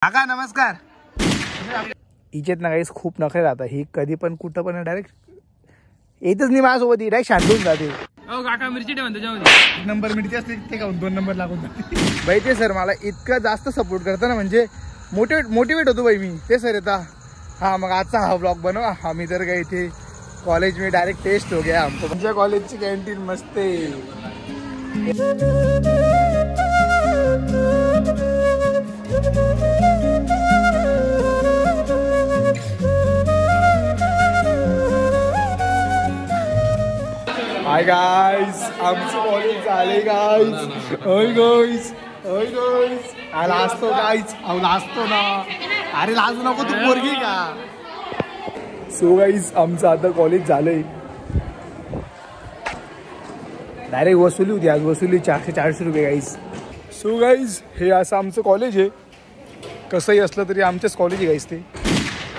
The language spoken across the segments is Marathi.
काका नमस्कार. हिच्यात ना काहीच खूप नखरे राहतात. ही कधी पण कुठं पण डायरेक्ट येतच नाही माझ्यासोबत. डायरेक्ट शांत होऊन जाते. हो काका मिरची ठेवा त्याच्यामध्ये. नंबर मिरची असते ते का 2 नंबर लागून जाते. बाई ते सर मला इतका जास्त सपोर्ट करता ना, म्हणजे मोटिवेट होतो बाई मी. ते सर येता हा मग आजचा हा ब्लॉग बनवा. आम्ही तर काय इथे कॉलेज में डायरेक्ट टेस्ट हो गया हमको. तुमच्या कॉलेजची कॅन्टीन मस्त आहे. हाय गाईज, आमचं कॉलेज झाले गाईज. ओय गाईज, ओय गाईज. लाजतो गाईज, अहो लाजतो ना. अरे लाजू नको तू पोरगी का. सो गाईज आमचं आता कॉलेज झालंय. डायरेक्ट वसुली होती आज. वसुली 440 रुपये गाईज. सो गाईज हे असं आमचं कॉलेज आहे. कसंही असलं तरी आमचंच कॉलेज आहे गाईज. ते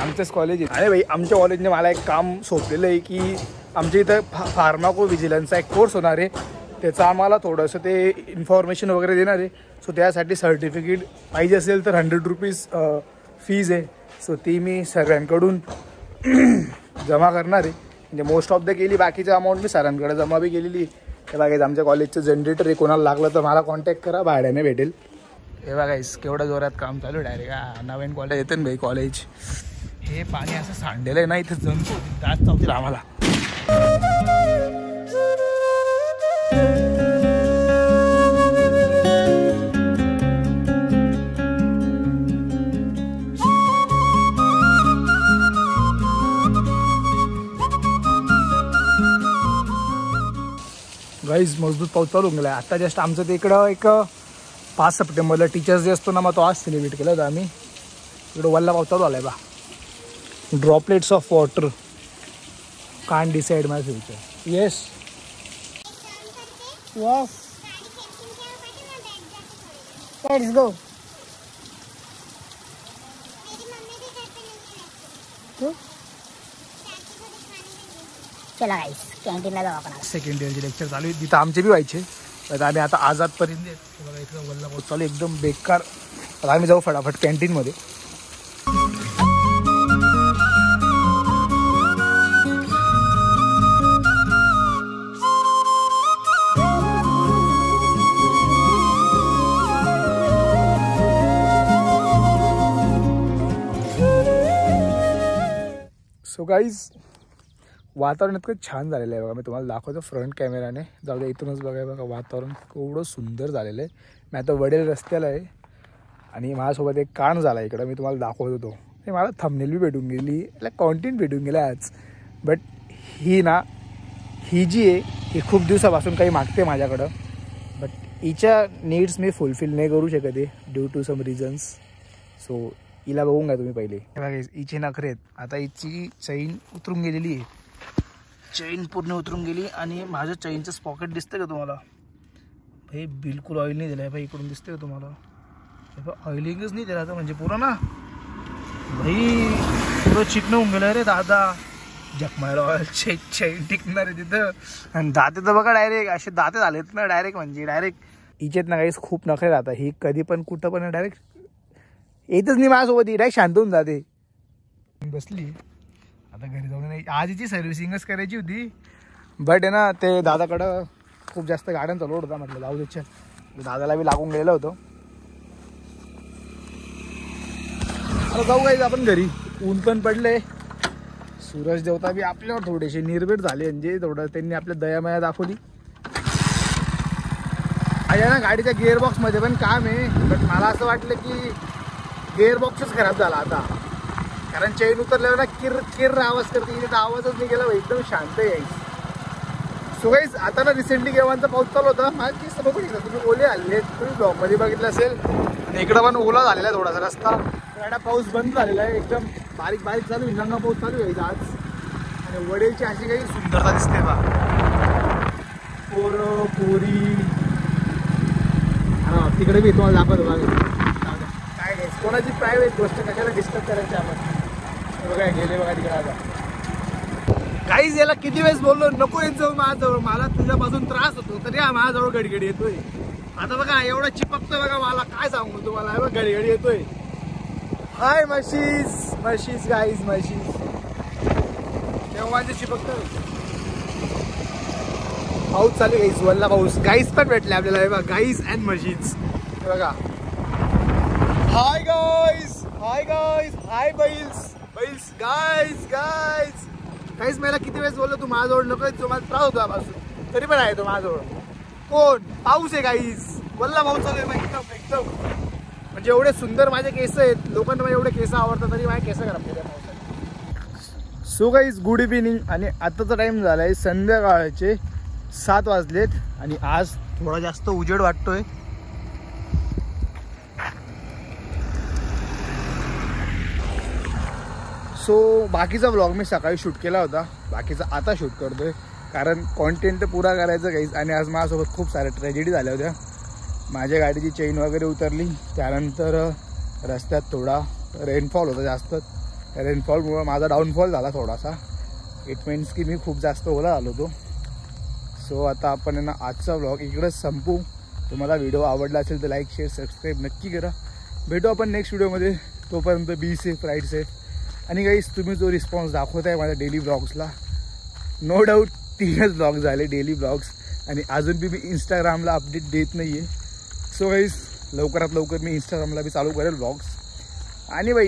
आमचंच कॉलेज आहे. अरे भाई आमच्या कॉलेजने मला एक काम सोपलेलं आहे की आमच्या इथं फार्माको विजिलन्सचा एक कोर्स होणार आहे. त्याचं आम्हाला थोडंसं ते इन्फॉर्मेशन वगैरे देणार आहे. सो त्यासाठी सर्टिफिकेट पाहिजे असेल तर 100 रुपीज फीज आहे. सो ती मी सगळ्यांकडून जमा करणार आहे. म्हणजे मोस्ट ऑफ द केली, बाकीचं अमाऊंट मी सरांकडे जमा बी केलेली. हे बघायचं आमच्या कॉलेजचं जनरेटर आहे. कोणाला लागलं तर मला कॉन्टॅक्ट करा, भाड्याने भेटेल. हे बघायच केवढं जोरात काम चालू आहे. डायरेक्ट हा नवीन कॉलेज येते ना भाई कॉलेज. हे पाणी असं सांडलेलं आहे ना इथं, जंतू दात चावतील आम्हाला. गाईज मजबूत पाऊस चालू गेला आहे. आता जस्ट आमचं ते इकडं एक 5 सप्टेंबरला टीचर्स डे असतो ना, मग तो आज सेलिब्रेट केला होता आम्ही. इकडं वल्ला पाऊस चालू आला आहे बा. Droplets of water can't decide my future. Yes yes let's go. चला गाईस कॅन्टीनला जाऊ आपण. सेकंड इयरचे लेक्चर चालू आहे. तिथं आमचे बी व्हायचे. तर आम्ही आता आझादपर्यंत बघा इथं वल्ला पाऊस चालू एकदम बेकार. आता आम्ही जाऊ फटाफट कॅन्टीनमध्ये. सो गाईज वातावरण इतकं छान झालेलं आहे बघा. मी तुम्हाला दाखवतो फ्रंट कॅमेराने. जाऊ द्या इथूनच बघा बघा वातावरण केवढं सुंदर झालेलं आहे. मी आता वडेल रस्त्याला आहे आणि माझ्यासोबत एक कांड झाला इकडं. मी तुम्हाला दाखवत होतो. ते मला थंबनेल बी भेटून गेली, याला कॉन्टेंट भेटून गेला आज. बट ही जी आहे ही खूप दिवसापासून काही मागते माझ्याकडं. बट हिच्या नीड्स मी फुलफिल नाही करू शकत आहे due to some reasons. So हिला बघून घ्या तुम्ही पहिले. बघा हिचे नखरे आहेत. आता हिची चैन उतरून गेलेली आहे. चैन पूर्ण उतरून गेली आणि माझं चैनचं पॉकेट दिसतं का तुम्हाला भाई. बिलकुल ऑइल नाही दिलं आहे भाई. इकडून दिसतं का तुम्हाला. ऑइलिंगच नाही दिला तर म्हणजे पुरं ना भाई पुरं चिकन होऊन गेलं रे दादा. जखमायला ऑइल चैन टिकणार आहे तिथं. आणि दाते तर बघा डायरेक्ट असे दाते झालेत ना डायरेक्ट. म्हणजे डायरेक्ट हिच्यात ना काहीच खूप नखरे राहतात. ही कधी पण कुठं पण डायरेक्ट येतच नाही माझ्यासोबत. ही डायरेक्ट शांत होऊन जाते. बसली आता घरी जाऊन. नाही आज हिची सर्व्हिसिंगच करायची होती. बट आहे ना ते दादाकडं खूप जास्त गाड्यांचा लोड होता. म्हटलं जाऊ दे. दादाला बी लागून गेलं होतं. आता जाऊ गाईज आपण घरी. ऊन पण पडले. सूरज देवता बी आपल्यावर थोडेसे निर्भीड झाले. म्हणजे थोडं त्यांनी आपल्या दयामया दाखवली. आहे ना गाडीच्या गिअरबॉक्समध्ये पण काम आहे. बट मला असं वाटलं की गिअरबॉक्सच खराब झाला आता. कारण चैन उतरल्यावर ना किर किर आवाज करते. इथे आवाजच नाही गेला. एकदम शांत आहे. सो गाईज आता ना रिसेंटली केव्हाचा पाऊस चालू होता. माझी सगळं बघितलं तुम्ही. ओले आले तुम्ही ब्लॉगमध्ये बघितलं असेल. आणि इकडं पण ओला झालेला आहे थोडासा रस्ता. गाड्या पाऊस बंद झालेला आहे. एकदम बारीक बारीक चालू आहे. रंगा पाऊस चालू आहे आज. आणि वडेलची अशी काही सुंदरता दिसते बा. पोरं पोरी हा तिकडे बी तुम्हाला दाखवतो बघा. काय काय कोणाची प्रायव्हेट गोष्ट कशाला डिस्टर्ब करायची आपण. बघा गेले बघा तिकडे. आता काहीच याला किती वेळेस बोललो नको येत जाऊ माझ्याजवळ. मला तुझ्यापासून त्रास होतो तरी हा माझ्याजवळ घडीघडी येतोय. आता बघा एवढा चिपकतोय बघा. मला काय सांगू तुम्हाला. घडीघडी येतोय. हाय म्हशीस गाईज म्हशीस तेव्हाची चिपकत पाऊस चालू गाईज वल्ला पाऊस गाईज पण भेटले आपल्याला हे बघा गाईज अँड म्हशीज हे बघा hi guys hi bells guys मला किती वेळेस बोललो तू माझ्याजवळ नको तो मला त्रास होता पासून तरी पण आहे तो माझ्याजवळ कोण पाऊस आहे गाईज वल्ला पाऊस चालू आहे एकदम म्हणजे एवढे सुंदर माझे केस आहेत लोकांना माझे एवढे केस आवडतात तरी माझे केस खराब केले पावसात सो गाईज गुड इव्हिनिंग आणि आताचा टाइम झालाय संध्याकाळचे 7 वाजलेत आणि आज थोडा जास्त उजेड वाटतोय सो बाकीचा व्लॉग मी सकाळी शूट केला होता बाकीचा आता शूट करतोय कारण कॉन्टेंट पुरा करायचं गाईज आणि आज माझ्यासोबत खूप साऱ्या ट्रॅजेडी झाल्या होत्या माझ्या गाडीची चेन वगैरे उतरली त्यानंतर रस्त्यात थोडा रेनफॉल होता जास्त रेनफॉलमुळं माझा डाऊनफॉल झाला थोडासा इट मीन्स की मी खूप जास्त ओला झालो होतो सो आता आपण ना आजचा व्लॉग इकडेच संपू तुम्हाला व्हिडिओ आवडला असेल तर लाईक शेअर सबस्क्राईब नक्की करा भेटू आपण नेक्स्ट व्हिडिओमध्ये तोपर्यंत बी सेफ राईट सेफ आणि गाईस तुम्ही जो रिस्पॉन्स दाखवत आहे माझ्या डेली ब्लॉग्सला नो डाऊट 3च ब्लॉग झाले डेली ब्लॉग्स आणि अजून बी मी इंस्टाग्रामला अपडेट देत नाही आहे सो गाईस लवकरात लवकर मी इंस्टाग्रामला बी चालू करेल ब्लॉग्स आणि बाई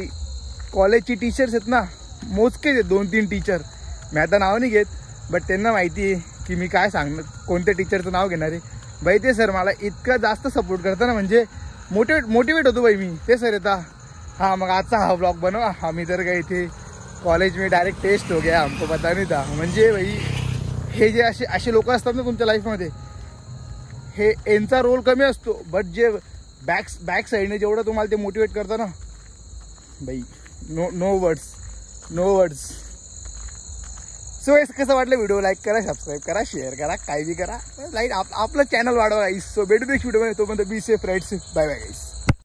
कॉलेजची टीचर्स आहेत ना मोजकेच आहेत 2-3 टीचर मी आता नाव नाही घेत बट त्यांना माहिती आहे की मी काय सांगणार कोणत्या टीचरचं नाव घेणार आहे बाई ते सर मला इतकं जास्त सपोर्ट करतं ना म्हणजे मोटिवेट होतो बाई मी ते सर येता हाँ मग आजचा हा ब्लॉग बनवा हम इधर गए थे कॉलेज में डायरेक्ट टेस्ट हो गया हमको पता नहीं था म्हणजे भाई हे जे असे लोक असतात ना तुमच्या लाईफमध्ये हे यांचा रोल कमी असतो बट जे बॅक साईडने जेवढं तुम्हाला ते मोटिवेट करतं ना बाई नो वर्ड्स सो कसं वाटलं व्हिडिओ लाईक करा सबस्क्राईब करा शेअर करा काय बी करा लाईक आपलं चॅनल वाढवा गाईस सो भेटू नेक्स्ट व्हिडिओ तोपर्यंत be safe right safe bye bye guys